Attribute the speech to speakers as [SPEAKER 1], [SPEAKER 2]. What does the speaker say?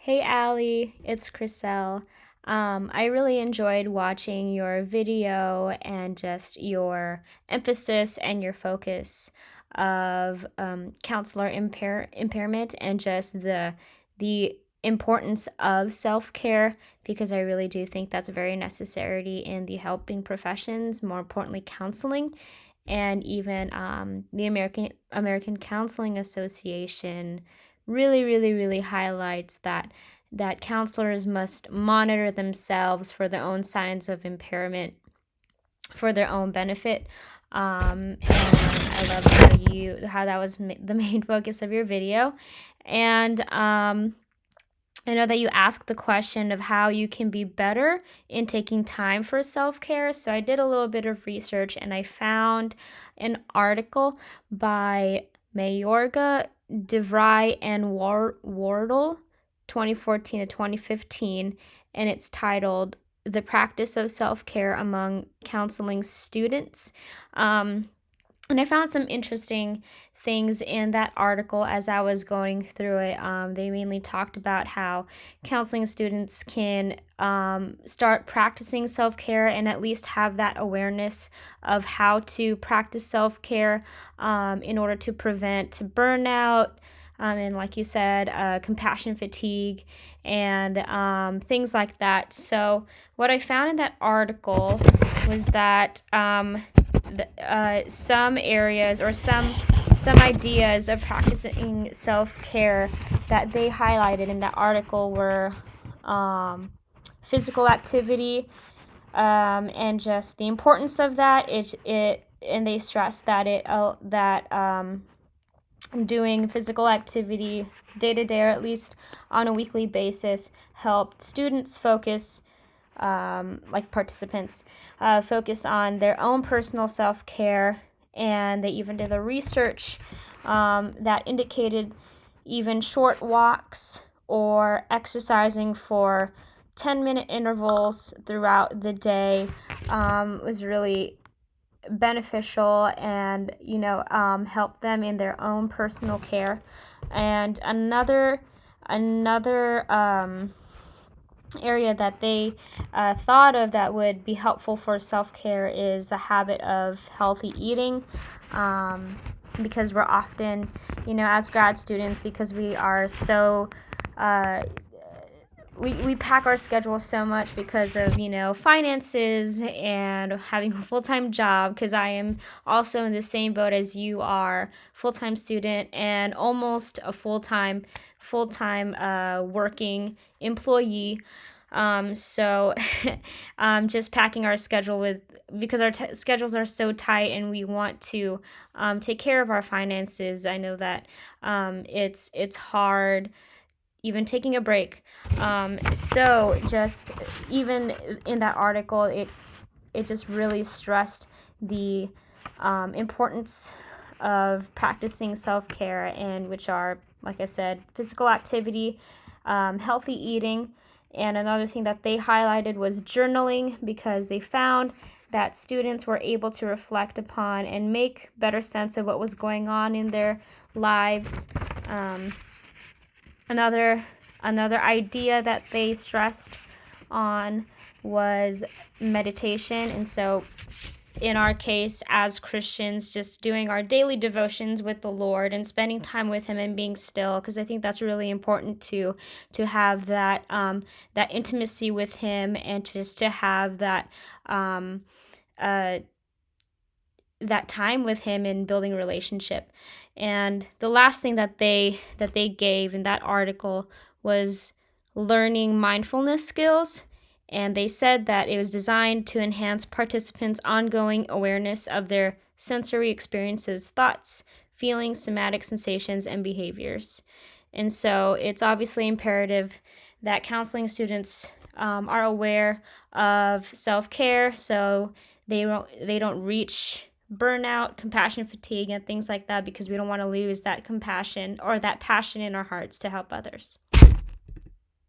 [SPEAKER 1] Hey Allie, it's Chriselle. I really enjoyed watching your video and just your emphasis and your focus of counselor impairment and just the importance of self-care, because I really do think that's very necessary in the helping professions, more importantly counseling. And even the American Counseling Association really highlights that counselors must monitor themselves for their own signs of impairment for their own benefit. And I love how that was the main focus of your video. And I know that you asked the question of how you can be better in taking time for self-care. So I did a little bit of research and I found an article by Mayorga, DeVry, and Wardle, 2014 to 2015, and it's titled "The Practice of Self-Care Among Counseling Students." And I found some interesting things in that article as I was going through it. They mainly talked about how counseling students can start practicing self-care and at least have that awareness of how to practice self-care in order to prevent burnout. And like you said, compassion fatigue and things like that. So what I found in that article was that some areas or some ideas of practicing self-care that they highlighted in that article were physical activity, and just the importance of that. And they stressed that doing physical activity day to day, or at least on a weekly basis, helped students focus, like participants, focus on their own personal self-care. And they even did a research that indicated even short walks or exercising for 10-minute intervals throughout the day was really beneficial and help them in their own personal care. And another area that they thought of that would be helpful for self-care is the habit of healthy eating, because we're often, as grad students, because we are so we pack our schedule so much because of finances and having a full-time job, because I am also in the same boat as you are, full-time student and almost a full-time working employee. So just packing our schedule because our schedules are so tight and we want to take care of our finances. I know that it's hard even taking a break. So just even in that article, it just really stressed the importance of practicing self-care, and which are, like I said, physical activity, healthy eating. And another thing that they highlighted was journaling, because they found that students were able to reflect upon and make better sense of what was going on in their lives. Another idea that they stressed on was meditation. And so in our case as Christians, just doing our daily devotions with the Lord and spending time with him and being still, because I think that's really important to have that that intimacy with him, and just to have that that time with him in building a relationship. And the last thing that they gave in that article was learning mindfulness skills. And they said that it was designed to enhance participants' ongoing awareness of their sensory experiences, thoughts, feelings, somatic sensations, and behaviors. And so it's obviously imperative that counseling students are aware of self-care, so they don't reach burnout, compassion fatigue, and things like that, because we don't want to lose that compassion or that passion in our hearts to help others.